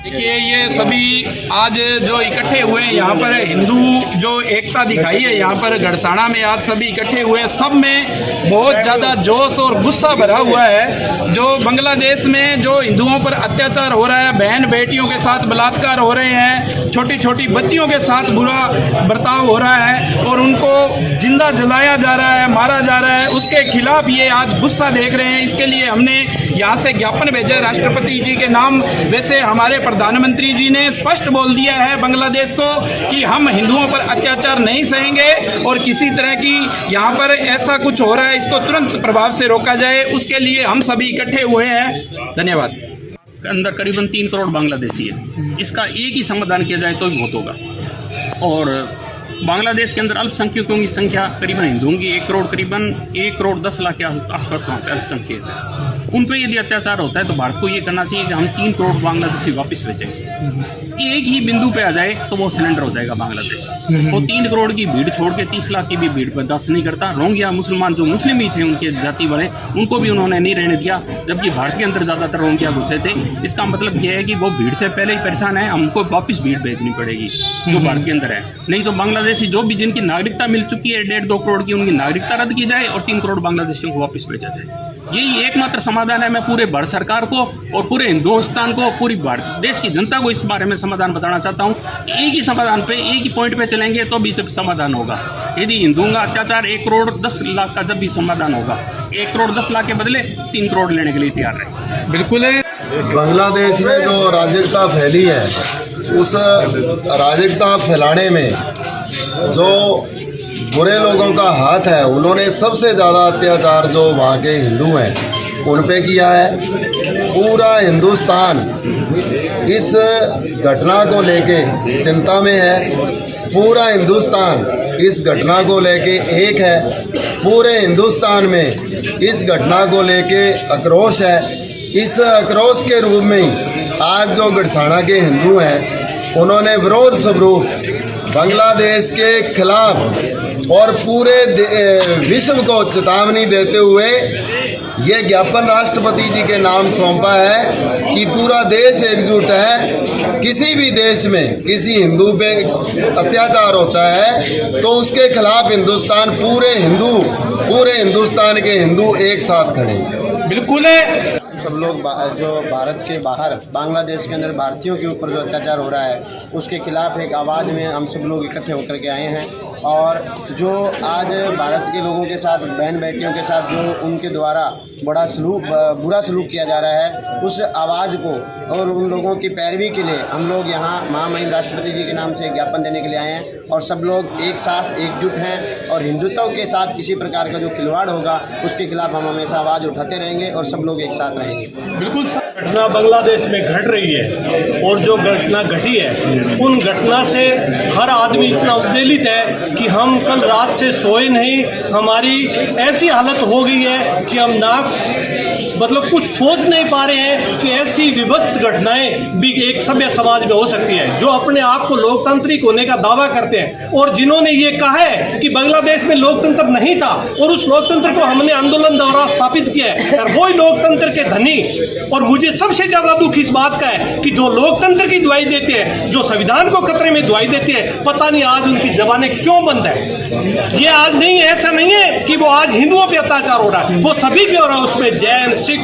देखिए, ये सभी आज जो इकट्ठे हुए हैं यहाँ पर, हिंदू जो एकता दिखाई है यहाँ पर गढ़साना में, आज सभी इकट्ठे हुए हैं। सब में बहुत ज़्यादा जोश और गुस्सा भरा हुआ है। जो बांग्लादेश में जो हिंदुओं पर अत्याचार हो रहा है, बहन बेटियों के साथ बलात्कार हो रहे हैं, छोटी छोटी बच्चियों के साथ बुरा बर्ताव हो रहा है और उनको जिंदा जलाया जा रहा है, मारा जा रहा है, उसके खिलाफ ये आज गुस्सा देख रहे हैं। इसके लिए हमने यहाँ से ज्ञापन भेजा है राष्ट्रपति जी के नाम। वैसे हमारे प्रधानमंत्री जी ने स्पष्ट बोल दिया है बांग्लादेश को कि हम हिंदुओं पर अत्याचार नहीं सहेंगे और किसी तरह की यहाँ पर ऐसा कुछ हो रहा है इसको तुरंत प्रभाव से रोका जाए, उसके लिए हम सभी इकट्ठे हुए हैं। धन्यवाद। अंदर करीबन 3 करोड़ बांग्लादेशी है। इसका एक ही समाधान किया जाए तो ही बहुत होगा। और बांग्लादेश के अंदर अल्पसंख्यकों की संख्या करीबन हिंदुओं की 1 करोड़, करीबन 1 करोड़ 10 लाख के आसपास वहाँ पे अल्पसंख्यक है। उन पर यदि अत्याचार होता है तो भारत को ये करना चाहिए कि हम 3 करोड़ बांग्लादेशी वापस भेजें। एक ही बिंदु पे आ जाए तो वो सिलेंडर हो जाएगा बांग्लादेश। वो 3 करोड़ की भीड़ छोड़ के 30 लाख की भी भीड़ बर्दाश्त नहीं करता। रोहिंग्या मुसलमान जो मुस्लिम ही थे उनके जाति वाले, उनको भी उन्होंने नहीं रहने दिया, जबकि भारत के अंदर ज़्यादातर रोहिंग्या घुसे थे। इसका मतलब यह है कि वो भीड़ से पहले ही परेशान है, हमको वापस भीड़ भेजनी पड़ेगी जो भारत के अंदर है। नहीं तो बांग्लादेशी जो भी जिनकी नागरिकता मिल चुकी है 1.5-2 करोड़ की, उनकी नागरिकता रद्द की जाए और 3 करोड़ बांग्लादेशियों को वापस भेजा जाए। यही एकमात्र समाधान है। मैं पूरे भारत सरकार को और पूरे हिंदुस्तान को, पूरी भारत देश की जनता को इस बारे में समाधान बताना चाहता हूँ। एक ही समाधान पे, एक ही पॉइंट पे चलेंगे तो भी जब समाधान होगा। यदि हिंदुओं का अत्याचार 1 करोड़ 10 लाख का जब भी समाधान होगा, 1 करोड़ 10 लाख के बदले 3 करोड़ लेने के लिए तैयार रहे। बिल्कुल है। बांग्लादेश में जो अराजकता फैली है, उस अराजकता फैलाने में जो बुरे लोगों का हाथ है, उन्होंने सबसे ज़्यादा अत्याचार जो वहाँ के हिंदू हैं उन पे किया है। पूरा हिंदुस्तान इस घटना को लेके चिंता में है। पूरा हिंदुस्तान इस घटना को लेके एक है। पूरे हिंदुस्तान में इस घटना को लेके आक्रोश है। इस आक्रोश के रूप में ही आज जो गढ़साना के हिंदू हैं उन्होंने विरोध स्वरूप बांग्लादेश के खिलाफ और पूरे विश्व को चेतावनी देते हुए ये ज्ञापन राष्ट्रपति जी के नाम सौंपा है कि पूरा देश एकजुट है। किसी भी देश में किसी हिंदू पे अत्याचार होता है तो उसके खिलाफ हिंदुस्तान पूरे हिंदुस्तान के हिंदू एक साथ खड़े। बिल्कुल है। सब लोग जो भारत के बाहर बांग्लादेश के अंदर भारतीयों के ऊपर जो अत्याचार हो रहा है उसके खिलाफ एक आवाज़ में हम सब लोग इकट्ठे होकर के आए हैं। और जो आज भारत के लोगों के साथ, बहन बेटियों के साथ जो उनके द्वारा बुरा सलूक किया जा रहा है, उस आवाज़ को और उन लोगों की पैरवी के लिए हम लोग यहाँ महामहिम राष्ट्रपति जी के नाम से ज्ञापन देने के लिए आए हैं। और सब लोग एक साथ एकजुट हैं और हिंदुत्व के साथ किसी प्रकार का जो खिलवाड़ होगा उसके खिलाफ हम हमेशा आवाज़ उठाते रहेंगे और सब लोग एक साथ रहेंगे। बिल्कुल। घटना बांग्लादेश में घट रही है और जो घटना घटी है उन घटना से हर आदमी इतना उद्वेलित है कि हम कल रात से सोए नहीं। हमारी ऐसी हालत हो गई है कि हम कुछ सोच नहीं पा रहे हैं कि ऐसी विभत्स घटनाएं भी एक सभ्य समाज में हो सकती है। जो अपने आप को लोकतांत्रिक होने का दावा करते हैं और जिन्होंने ये कहा है कि बांग्लादेश में लोकतंत्र नहीं था और उस लोकतंत्र को हमने आंदोलन द्वारा स्थापित किया है, और वही लोकतंत्र के धनी। और मुझे सबसे ज्यादा दुख इस बात का है कि जो लोकतंत्र की दुहाई देते हैं, जो संविधान को खतरे में दुहाई देते हैं, पता नहीं आज उनकी जबानें क्यों बंद है। ये आज नहीं, ऐसा नहीं है कि वो आज हिंदुओं पे अत्याचार हो रहा है, वो सभी पे हो रहा है। उसमें जैन, सिख,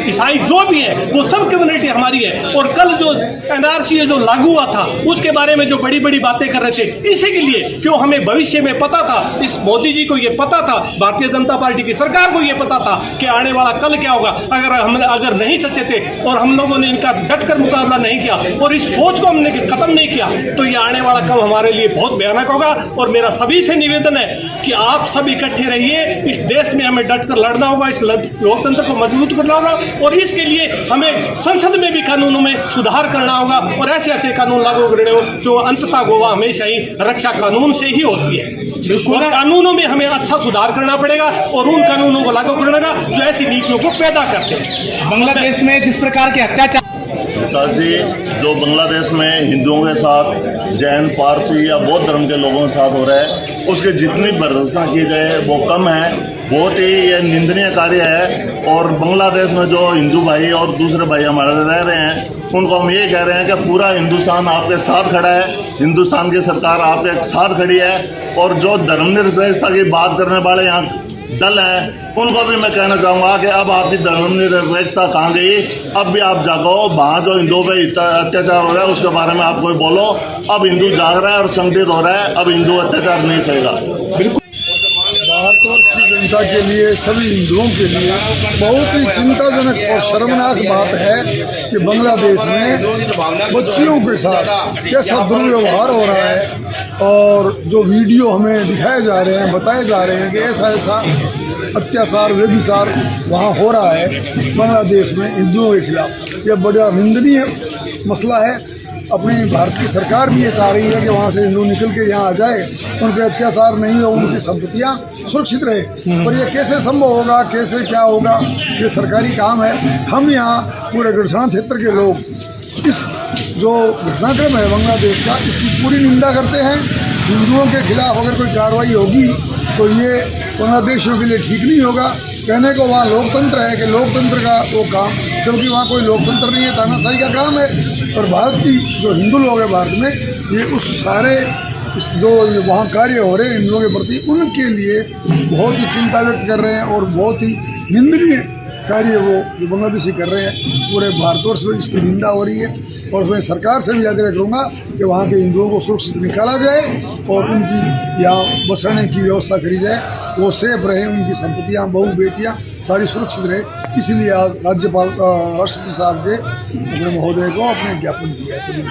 ईसाई जो भी है वो सब कम्युनिटी हमारी है। और कल जो एनआरसी जो लागू हुआ था उसके बारे में जो बड़ी बड़ी बातें कर रहे थे, इसी के लिए क्यों हमें भविष्य में पता था, इस मोदी जी को ये पता था, भारतीय जनता पार्टी की सरकार को ये पता था कि आने वाला कल क्या होगा। अगर नहीं सचे थे और हम लोगों ने इनका डटकर मुकाबला नहीं किया और इस सोच को हमने खत्म नहीं किया तो ये आने वाला कल हमारे लिए बहुत भयानक होगा। और मेरा सभी से निवेदन है कि आप सब इकट्ठे रहिए। इस देश में हमें डटकर लड़ना होगा, इस लोकतंत्र को मजबूत करना होगा और इसके लिए हमें संसद में भी कानूनों में सुधार करना होगा और ऐसे ऐसे कानून लागू करने हो जो अंततः गोवा हमेशा ही रक्षा कानून से ही होती है। और कानूनों में हमें अच्छा सुधार करना पड़ेगा और उन कानूनों को लागू करना होगा जो ऐसी नीतियों को पैदा करते हैं। बांग्लादेश में जिस प्रकार के अत्याचार जी, जो बांग्लादेश में हिंदुओं के साथ, जैन, पारसी या बौद्ध धर्म के लोगों के साथ हो रहा है, उसके जितनी भर्त्सना की जाए वो कम है। बहुत ही ये निंदनीय कार्य है। और बांग्लादेश में जो हिंदू भाई और दूसरे भाई हमारे रह रहे हैं, उनको हम ये कह रहे हैं कि पूरा हिंदुस्तान आपके साथ खड़ा है, हिंदुस्तान की सरकार आपके साथ खड़ी है। और जो धर्मनिरपेक्षता की बात करने वाले यहाँ दल हैं, उनको भी मैं कहना चाहूँगा कि अब आपकी धर्मनिरपेक्षता कहाँ गई। अब भी आप जागो, वहाँ जो हिंदुओं पे अत्याचार हो रहा है उसके बारे में आप कोई बोलो। अब हिंदू जाग रहा है और संगठित हो रहा है, अब हिंदू अत्याचार नहीं सहेगा। भारतवर्ष की जनता के लिए, सभी हिंदुओं के लिए बहुत ही चिंताजनक और शर्मनाक बात है कि बांग्लादेश में बच्चियों के साथ कैसा दुर्व्यवहार हो रहा है। और जो वीडियो हमें दिखाए जा रहे हैं, बताए जा रहे हैं कि ऐसा ऐसा अत्याचार, व्यभिचार वहाँ हो रहा है बांग्लादेश में हिंदुओं के खिलाफ। यह बड़ा निंदनीय मसला है। अपनी भारत की सरकार भी ये चाह रही है कि वहाँ से हिंदू निकल के यहाँ आ जाए, उन पर अत्याचार नहीं हो, उनकी संपत्तियाँ सुरक्षित रहे। पर ये कैसे संभव होगा, कैसे क्या होगा, ये सरकारी काम है। हम यहाँ पूरे गढ़साना क्षेत्र के लोग इस जो घटनाक्रम है बांग्लादेश का, इसकी पूरी निंदा करते हैं। हिंदुओं के खिलाफ अगर कोई कार्रवाई होगी तो ये बांग्लादेशियों के लिए ठीक नहीं होगा। कहने को वहाँ लोकतंत्र है कि लोकतंत्र का वो काम, क्योंकि वहाँ कोई लोकतंत्र नहीं है, तानाशाही का काम है। और भारत की जो हिंदू लोग हैं भारत में, ये उस सारे जो वहाँ कार्य हो रहे हैं हिंदुओं के प्रति, उनके लिए बहुत ही चिंता व्यक्त कर रहे हैं और बहुत ही निंदनीय कार्य वो जो बांग्लादेशी कर रहे हैं। पूरे भारतवर्ष में इसकी निंदा हो रही है। और मैं सरकार से भी आग्रह करूँगा कि वहाँ के हिंदुओं को सुरक्षित निकाला जाए और उनकी यहाँ बसने की व्यवस्था करी जाए, वो सेफ रहे, उनकी संपत्तियाँ, बहू बेटियाँ सारी सुरक्षित रहे। इसीलिए आज राज्यपाल राष्ट्रपति साहब के अपने महोदय को अपने ज्ञापन दिया है सभी।